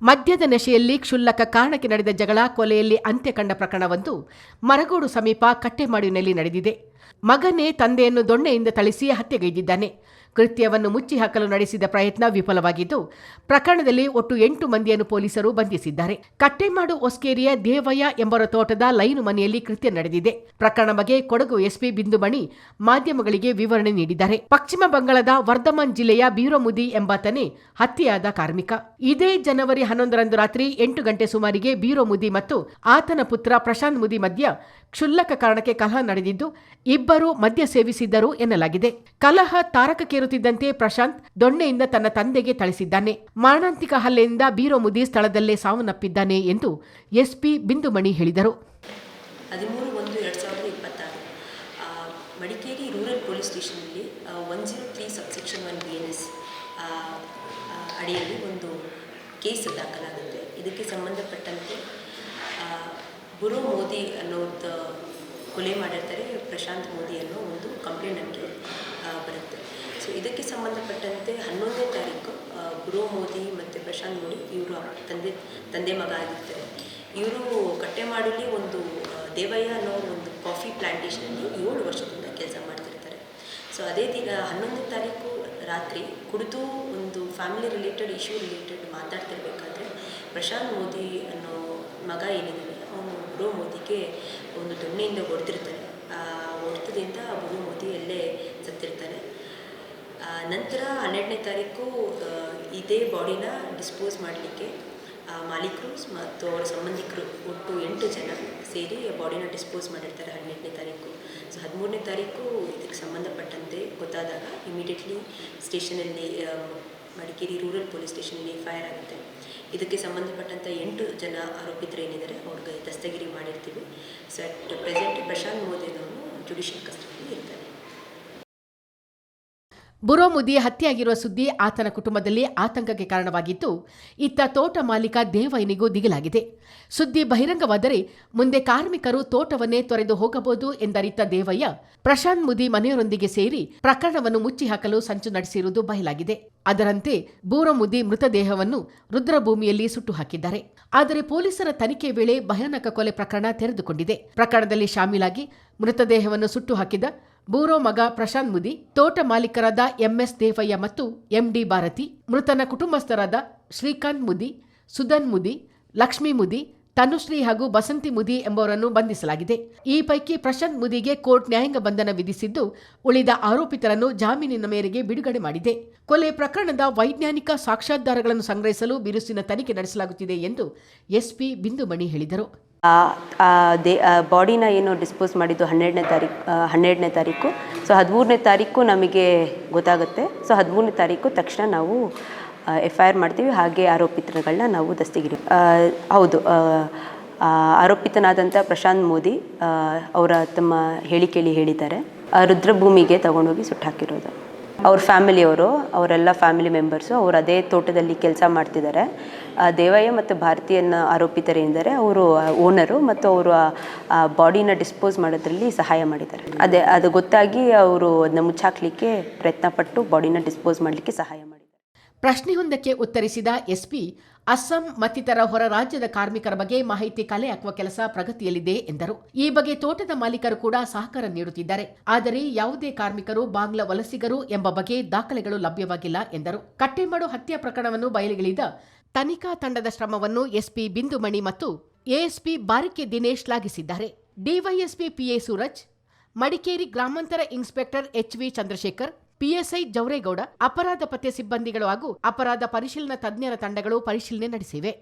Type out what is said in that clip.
ಮದ್ಯದ ನಶೆಯಲ್ಲಿ ಕ್ಷುಲ್ಲಕ ಕಾರಣಕ್ಕೆ ನಡೆದ ಜಗಳ ಕೊಲೆಯಲ್ಲಿ ಅಂತ್ಯ ಕಂಡ ಪ್ರಕರಣವೊಂದು ಮರಗೋಡು ಸಮೀಪ ಕಟ್ಟೆಮಾಡಿನಲ್ಲಿ ನಡೆದಿದೆ. ಮಗನೇ ತಂದೆಯನ್ನು ದೊಣ್ಣೆಯಿಂದ ಥಳಿಸಿ ಹತ್ಯೆಗೈದಿದ್ದಾನೆ. ಕೃತ್ಯವನ್ನು ಮುಚ್ಚಿ ಹಾಕಲು ನಡೆಸಿದ ಪ್ರಯತ್ನ ವಿಫಲವಾಗಿದ್ದು, ಪ್ರಕರಣದಲ್ಲಿ ಒಟ್ಟು 8 ಮಂದಿಯನ್ನು ಪೊಲೀಸರು ಬಂಧಿಸಿದ್ದಾರೆ. ಕಟ್ಟೆಮಾಡು ಒಸ್ಕೇರಿಯ ದೇವಯ್ಯ ಎಂಬರ ತೋಟದ ಲೈನು ಮನೆಯಲ್ಲಿ ಕೃತ್ಯ ನಡೆದಿದೆ. ಪ್ರಕರಣ ಬಗ್ಗೆ ಕೊಡಗು ಎಸ್ಪಿ ಬಿಂದುಮಣಿ ಮಾಧ್ಯಮಗಳಿಗೆ ವಿವರಣೆ ನೀಡಿದ್ದಾರೆ. ಪಶ್ಚಿಮ ಬಂಗಾಳದ ವರ್ಧಮಾನ್ ಜಿಲ್ಲೆಯ ಬೀರೋಮುದಿ ಎಂಬಾತನೇ ಹತ್ಯೆಯಾದ ಕಾರ್ಮಿಕ. ಇದೇ ಜನವರಿ 11ರಂದು ರಾತ್ರಿ 8 ಗಂಟೆ ಸುಮಾರಿಗೆ ಬೀರೋಮುದಿ ಮತ್ತು ಆತನ ಪುತ್ರ ಪ್ರಶಾಂತ್ ಮುದಿ ಮಧ್ಯ ಕ್ಷುಲ್ಲಕ ಕಾರಣಕ್ಕೆ ಕಲಹ ನಡೆದಿದ್ದು, ಇಬ್ಬರು ಮದ್ಯ ಸೇವಿಸಿದ್ದರು ಎನ್ನಲಾಗಿದೆ. ಕಲಹ ತಾರಕಕ್ಕೇರುತ್ತಿದ್ದಂತೆ ಪ್ರಶಾಂತ್ ದೊಣ್ಣೆಯಿಂದ ತನ್ನ ತಂದೆಗೆ ಥಳಿಸಿದ್ದಾನೆ. ಮಾರಣಾಂತಿಕ ಹಲ್ಲೆಯಿಂದ ಬೀರೋಮುದಿ ಸ್ಥಳದಲ್ಲೇ ಸಾವನ್ನಪ್ಪಿದ್ದಾನೆ ಎಂದು ಎಸ್ಪಿ ಬಿಂದುಮಣಿ ಹೇಳಿದರು. 13/1/2026 ಮಡಿಕೇರಿ ರೂರಲ್ ಪೊಲೀಸ್ ಸ್ಟೇಷನ್ನಲ್ಲಿ 103 ಸಬ್ಸೆಕ್ಷನ್ 1 BNS ಅಡಿಯಲ್ಲಿ ಒಂದು ಕೇಸ್ ದಾಖಲಾಗುತ್ತೆ. ಇದಕ್ಕೆ ಸಂಬಂಧಪಟ್ಟಂತೆ ಬುರೋ ಮೋದಿ ಅನ್ನೋದು ಕೊಲೆ ಮಾಡಿರ್ತಾರೆ, ಪ್ರಶಾಂತ್ ಮೋದಿ ಅನ್ನೋ ಒಂದು ಕಂಪ್ಲೇಂಟ್ ನಮಗೆ ಬರುತ್ತೆ. ಸೊ ಇದಕ್ಕೆ ಸಂಬಂಧಪಟ್ಟಂತೆ 11ನೇ ತಾರೀಕು ಬುರೋ ಮೋದಿ ಮತ್ತು ಪ್ರಶಾಂತ್ ಮೋದಿ ಇವರು ತಂದೆ ಮಗ ಆಗಿರ್ತಾರೆ. ಇವರು ಕಟ್ಟೆಮಾಡಲಿ ಒಂದು ದೇವಯ್ಯ ಅನ್ನೋ ಒಂದು ಕಾಫಿ ಪ್ಲಾಂಟೇಷನಲ್ಲಿ 7 ವರ್ಷದಿಂದ ಕೆಲಸ ಮಾಡ್ತಿರ್ತಾರೆ. ಸೊ ಅದೇ ದಿನ 11ನೇ ತಾರೀಕು ರಾತ್ರಿ ಕುಡಿದು ಒಂದು ಫ್ಯಾಮಿಲಿ ರಿಲೇಟೆಡ್ ಇಶ್ಯೂ ರಿಲೇಟೆಡ್ ಮಾತಾಡ್ತಿರ್ಬೇಕಾದ್ರೆ ಪ್ರಶಾಂತ್ ಮೋದಿ ಅನ್ನೋ ಮಗ ಏನಿದೆ ಅವನು ಬುರೋ ಮೋದಿಗೆ ಒಂದು ದೊಣ್ಣೆಯಿಂದ ಹೊಡೆದಿರ್ತಾನೆ. ಹೊಡೆತದಿಂದ ಬುರೋ ಮೋದಿ ಎಲ್ಲೇ ಸತ್ತಿರ್ತಾನೆ. ನಂತರ 12ನೇ ತಾರೀಕು ಇದೇ ಬಾಡಿನ ಡಿಸ್ಪೋಸ್ ಮಾಡಲಿಕ್ಕೆ ಮಾಲೀಕರು ಮತ್ತು ಅವರ ಸಂಬಂಧಿಕರು ಒಟ್ಟು 8 ಜನ ಸೇರಿ ಬಾಡಿನ ಡಿಸ್ಪೋಸ್ ಮಾಡಿರ್ತಾರೆ 12ನೇ ತಾರೀಕು. ಸೊ 13ನೇ ತಾರೀಕು ಇದಕ್ಕೆ ಸಂಬಂಧಪಟ್ಟಂತೆ ಗೊತ್ತಾದಾಗ ಇಮಿಡಿಯೇಟ್ಲಿ ಸ್ಟೇಷನಲ್ಲಿ ಮಡಿಕೇರಿ ರೂರಲ್ ಪೊಲೀಸ್ ಸ್ಟೇಷನಲ್ಲಿ FIR ಆಗುತ್ತೆ. ಇದಕ್ಕೆ ಸಂಬಂಧಪಟ್ಟಂಥ 8 ಜನ ಆರೋಪಿತರು ಏನಿದ್ದಾರೆ ಅವ್ರಿಗೆ ದಸ್ತಗಿರಿ ಮಾಡಿರ್ತೀವಿ. So at present Prashant Modi ಅವರು ಜುಡಿಷಿಯಲ್ ಕಸ್ಟಡಿಯಲ್ಲಿ ಇರ್ತಾರೆ. ಬುರೋ ಮುದಿ ಹತ್ಯೆಯಾಗಿರುವ ಸುದ್ದಿ ಆತನ ಕುಟುಂಬದಲ್ಲಿ ಆತಂಕಕ್ಕೆ ಕಾರಣವಾಗಿದ್ದು, ಇತ್ತ ತೋಟ ಮಾಲೀಕ ದೇವಯ್ಯನಿಗೂ ದಿಗಿಲಾಗಿದೆ. ಸುದ್ದಿ ಬಹಿರಂಗವಾದರೆ ಮುಂದೆ ಕಾರ್ಮಿಕರು ತೋಟವನ್ನೇ ತೊರೆದು ಹೋಗಬಹುದು ಎಂದರಿತ ದೇವಯ್ಯ ಪ್ರಶಾಂತ್ ಮುದಿ ಮನೆಯವರೊಂದಿಗೆ ಸೇರಿ ಪ್ರಕರಣವನ್ನು ಮುಚ್ಚಿ ಹಾಕಲು ಸಂಚು ನಡೆಸಿರುವುದು ಬಯಲಾಗಿದೆ. ಅದರಂತೆ ಬುರೋ ಮುದಿ ಮೃತದೇಹವನ್ನು ರುದ್ರಭೂಮಿಯಲ್ಲಿ ಸುಟ್ಟು ಹಾಕಿದ್ದಾರೆ. ಆದರೆ ಪೊಲೀಸರ ತನಿಖೆ ವೇಳೆ ಭಯಾನಕ ಕೊಲೆ ಪ್ರಕರಣ ತೆರೆದುಕೊಂಡಿದೆ. ಪ್ರಕರಣದಲ್ಲಿ ಶಾಮೀಲಾಗಿ ಮೃತದೇಹವನ್ನು ಸುಟ್ಟು ಹಾಕಿದ ಬೂರೋ ಮಗ ಪ್ರಶಾಂತ್ ಮುದಿ, ತೋಟ ಮಾಲೀಕರಾದ MS ದೇವಯ್ಯ ಮತ್ತು MD ಭಾರತಿ, ಮೃತನ ಕುಟುಂಬಸ್ಥರಾದ ಶ್ರೀಕಾಂತ್ ಮುದಿ, ಸುಧನ್ ಮುದಿ, ಲಕ್ಷ್ಮೀ ಮುದಿ, ತನುಶ್ರೀ ಹಾಗೂ ಬಸಂತಿ ಮುದಿ ಎಂಬವರನ್ನು ಬಂಧಿಸಲಾಗಿದೆ. ಈ ಪೈಕಿ ಪ್ರಶಾಂತ್ ಮುದಿಗೆ ಕೋರ್ಟ್ ನ್ಯಾಯಾಂಗ ಬಂಧನ ವಿಧಿಸಿದ್ದು, ಉಳಿದ ಆರೋಪಿತರನ್ನು ಜಾಮೀನಿನ ಮೇರೆಗೆ ಬಿಡುಗಡೆ ಮಾಡಿದೆ. ಕೊಲೆ ಪ್ರಕರಣದ ವೈಜ್ಞಾನಿಕ ಸಾಕ್ಷ್ಯಾಧಾರಗಳನ್ನು ಸಂಗ್ರಹಿಸಲು ಬಿರುಸಿನ ತನಿಖೆ ನಡೆಸಲಾಗುತ್ತಿದೆ ಎಂದು ಎಸ್ಪಿ ಬಿಂದುಮಣಿ ಹೇಳಿದರು. ಬಾಡಿನ ಏನು ಡಿಸ್ಪೋಸ್ ಮಾಡಿದ್ದು 12ನೇ ತಾರೀಕು. ಸೊ 13ನೇ ತಾರೀಕು ನಮಗೆ ಗೊತ್ತಾಗುತ್ತೆ. ಸೊ 13ನೇ ತಾರೀಕು ತಕ್ಷಣ ನಾವು FIR ಮಾಡ್ತೀವಿ. ಹಾಗೆ ಆರೋಪಿತರುಗಳನ್ನ ನಾವು ದಸ್ತಗಿರಿ ಹೌದು ಆರೋಪಿತನಾದಂಥ ಪ್ರಶಾಂತ್ ಮೋದಿ ಅವರ ತಮ್ಮ ಹೇಳಿಕೆಯಲ್ಲಿ ಹೇಳಿದ್ದಾರೆ ರುದ್ರಭೂಮಿಗೆ ತಗೊಂಡೋಗಿ ಸುಟ್ಟು ಹಾಕಿರೋದು. ಅವ್ರ ಫ್ಯಾಮಿಲಿಯವರು, ಅವರೆಲ್ಲ ಫ್ಯಾಮಿಲಿ ಮೆಂಬರ್ಸು ಅವರು ಅದೇ ತೋಟದಲ್ಲಿ ಕೆಲಸ ಮಾಡ್ತಿದ್ದಾರೆ. ದೇವಯ್ಯ ಮತ್ತು ಭಾರತೀಯನ ಆರೋಪಿತರೇಂದರೆ ಅವರು ಓನರು ಮತ್ತು ಅವರು ಬಾಡಿನ ಡಿಸ್ಪೋಸ್ ಮಾಡೋದ್ರಲ್ಲಿ ಸಹಾಯ ಮಾಡಿದ್ದಾರೆ. ಅದು ಗೊತ್ತಾಗಿ ಅವರು ಅದನ್ನ ಮುಚ್ಚಾಕ್ಲಿಕ್ಕೆ ಪ್ರಯತ್ನ ಪಟ್ಟು ಬಾಡಿನ ಡಿಸ್ಪೋಸ್ ಮಾಡಲಿಕ್ಕೆ ಸಹಾಯ ಮಾಡಿದ್ದಾರೆ. ಪ್ರಶ್ನೆಯೊಂದಕ್ಕೆ ಉತ್ತರಿಸಿದ ಎಸ್ಪಿ, ಅಸ್ಸಾಂ ಮತ್ತಿತರ ಹೊರ ರಾಜ್ಯದ ಕಾರ್ಮಿಕರ ಬಗ್ಗೆ ಮಾಹಿತಿ ಕಲೆ ಹಾಕುವ ಕೆಲಸ ಪ್ರಗತಿಯಲ್ಲಿದೆ ಎಂದರು. ಈ ಬಗ್ಗೆ ತೋಟದ ಮಾಲೀಕರು ಕೂಡ ಸಹಕಾರ ನೀಡುತ್ತಿದ್ದಾರೆ. ಆದರೆ ಯಾವುದೇ ಕಾರ್ಮಿಕರು ಬಾಂಗ್ಲಾ ವಲಸಿಗರು ಎಂಬ ಬಗ್ಗೆ ದಾಖಲೆಗಳು ಲಭ್ಯವಾಗಿಲ್ಲ ಎಂದರು. ಕಟ್ಟೆಮಾಡು ಹತ್ಯೆ ಪ್ರಕರಣವನ್ನು ಬಯಲಿಗಿಳಿದ ತನಿಖಾ ತಂಡದ ಶ್ರಮವನ್ನು ಎಸ್ಪಿ ಬಿಂದುಮಣಿ ಮತ್ತು ASP ಬಾರಿಕೆ ದಿನೇಶ್ ಶ್ಲಾಘಿಸಿದ್ದಾರೆ. ಡಿವೈಎಸ್ಪಿ PA ಸೂರಜ್, ಮಡಿಕೇರಿ ಗ್ರಾಮಾಂತರ inspector HV Chandrashekar, PSI Javaregowda, ಅಪರಾಧ ಪತ್ತೆ ಸಿಬ್ಬಂದಿಗಳು ಹಾಗೂ ಅಪರಾಧ ಪರಿಶೀಲನಾ ತಜ್ಞರ ತಂಡಗಳು ಪರಿಶೀಲನೆ ನಡೆಸಿವೆ.